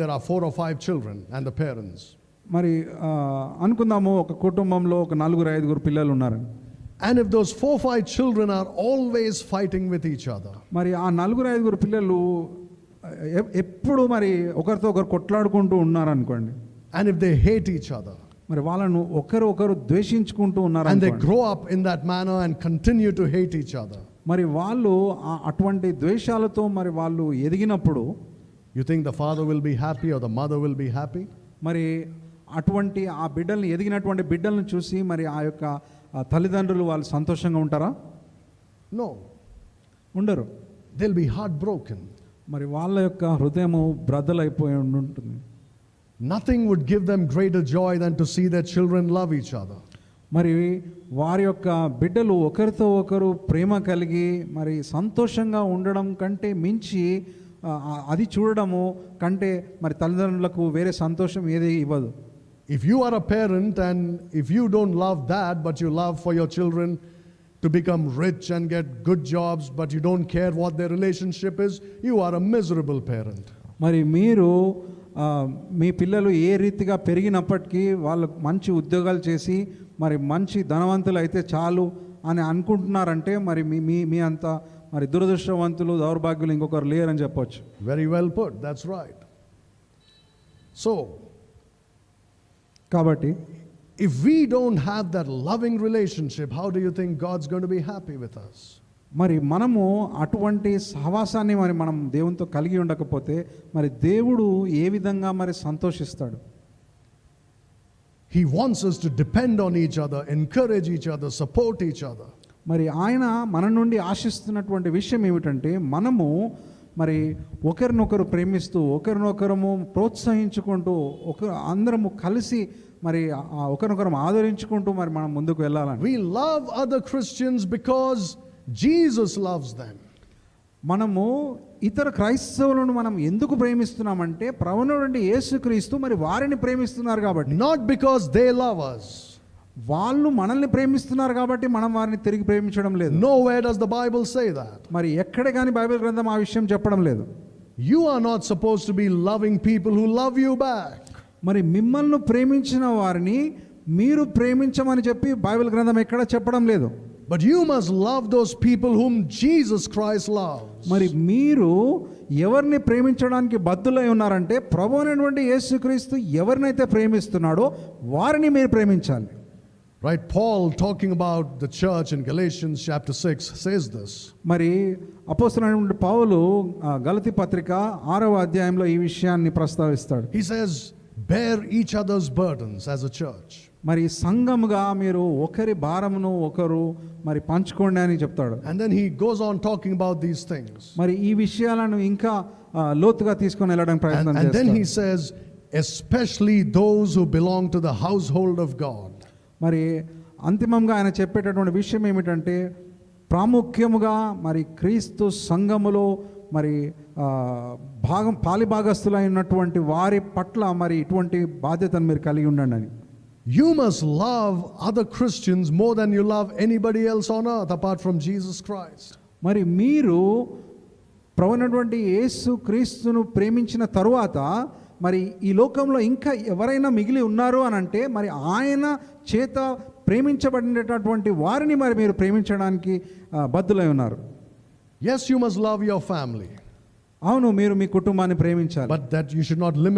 There are 4 or 5 children and the parents. మరి అనుకుందాము ఒక కుటుంబంలో ఒక 4-5 పిల్లలు ఉన్నారు. And if those 4-5 children are always fighting with each other. మరి ఆ 4-5 పిల్లలు ఎప్పుడు మరి ఒకరితో ఒకరు కొట్లాడుకుంటూ ఉన్నారు అనుకోండి. And if they hate each other. మరి వాళ్ళను ఒకరు ద్వేషించుకుంటూ ఉన్నారు. And they grow up in that manner and continue to hate each other. మరి వాళ్ళు అటువంటి ద్వేషాలతో మరి వాళ్ళు ఎదిగినప్పుడు you think the father will be happy or the mother will be happy? మరి అటువంటి ఆ బిడ్డల్ని ఎదిగినటువంటి బిడ్డలను చూసి మరి ఆ యొక్క తల్లిదండ్రులు వాళ్ళు సంతోషంగా ఉంటారా? No. ఉండరు. They'll be heartbroken. మరి వాళ్ళ యొక్క హృదయము బ్రద్దలైపోయి ఉంటుంది. Nothing would give them greater joy than to see their children love each other. మరి వారి యొక్క బిడ్డలు ఒకరితో ఒకరు ప్రేమ కలిగి మరి సంతోషంగా ఉండడం కంటే మించి అది చూడడము కంటే మరి తల్లిదండ్రులకు వేరే సంతోషం ఏది ఇవ్వదు. If you are a parent and if you don't love that but you love for your children to become rich and get good jobs but you don't care what their relationship is, you are a miserable parent. మరి మీరు మీ పిల్లలు ఏ రీతిగా పెరిగినప్పటికీ వాళ్ళు మంచి ఉద్యోగాలు చేసి మరి మంచి ధనవంతులు అయితే చాలు అని అనుకుంటున్నారంటే మరి మీ అంత మరి దురదృష్టవంతులు దౌర్భాగ్యులు ఇంకొకరు లేరని చెప్పొచ్చు. Very well put, that's right. So కాబట్టి if we don't have that loving relationship, how do you think God's going to be happy with us? మరి మనము అటువంటి సహవాసాన్ని మరి మనం దేవునితో కలిగి ఉండకపోతే మరి దేవుడు ఏ విధంగా మరి సంతోషిస్తాడు? He wants us to depend on each other, encourage each other, support each other. మరి ఆయన మన నుండి ఆశిస్తున్నటువంటి విషయం ఏమిటంటే మనము మరి ఒకరినొకరు ప్రేమిస్తూ ఒకరినొకరము ప్రోత్సహించుకుంటూ అందరము కలిసి మరి ఒకరినొకరు ఆదరించుకుంటూ మరి మనం ముందుకు వెళ్ళాలని. We love other Christians because Jesus loves them. మనము ఇతర క్రైస్తవులను మనం ఎందుకు ప్రేమిస్తున్నామంటే ప్రభువైన యేసుక్రీస్తు మరి వారిని ప్రేమిస్తున్నారు కాబట్టి. Not because they love us. వాళ్ళు మనల్ని ప్రేమిస్తున్నారు కాబట్టి మనం వారిని తిరిగి ప్రేమించడం లేదు. Nowhere does the Bible say that. మరి ఎక్కడ కానీ బైబిల్ గ్రంథం ఆ విషయం చెప్పడం లేదు. You are not supposed to be loving people who love you back. మరి మిమ్మల్ని ప్రేమించిన వారిని మీరు ప్రేమించమని చెప్పి బైబిల్ గ్రంథం ఎక్కడ చెప్పడం లేదు. But you must love those people whom Jesus Christ loves. మరి మీరు ఎవరిని ప్రేమించడానికి బద్దులై ఉన్నారంటే ప్రభువైనటువంటి యేసుక్రీస్తు ఎవరినైతే ప్రేమిస్తున్నాడో వారిని మీరు ప్రేమించాలి. Right, Paul talking about the church in Galatians chapter 6 says this. మరి అపోస్తలుడైన పౌలు గలతీ పత్రిక 6వ అధ్యాయంలో ఈ విషయాన్ని ప్రస్తావిస్తాడు. He says, bear each other's burdens as a church. మరి సంఘముగా మీరు ఒకరి భారమును ఒకరు మరి పంచుకోండి అని చెప్తాడు. And then he goes on talking about these things. మరి ఈ విషయాలను ఇంకా లోతుగా తీసుకొని వెళ్ళడానికి ప్రయత్నం చేస్తాడు. And then he says, especially those who belong to the household of God. మరి అంతిమంగా ఆయన చెప్పేటటువంటి విషయం ఏమిటంటే ప్రాముఖ్యముగా మరి క్రీస్తు సంఘములో మరి పాలిభాగస్తులైనటువంటి వారి పట్ల మరి ఇటువంటి బాధ్యతను మీరు కలిగి ఉండండి అని. You must love other Christians more than you love anybody else on earth apart from Jesus Christ. మరి మీరు ప్రభువైనటువంటి యేసు క్రీస్తును ప్రేమించిన తరువాత మరి ఈ లోకంలో ఇంకా ఎవరైనా మిగిలి ఉన్నారు అని అంటే మరి ఆయన చేత ప్రేమించబడినటువంటి వారిని మరి మీరు ప్రేమించడానికి బద్దులై ఉన్నారు. Yes, you must love your family. అవును, మీరు మీ కుటుంబాన్ని ప్రేమించాలి. But that you should not limit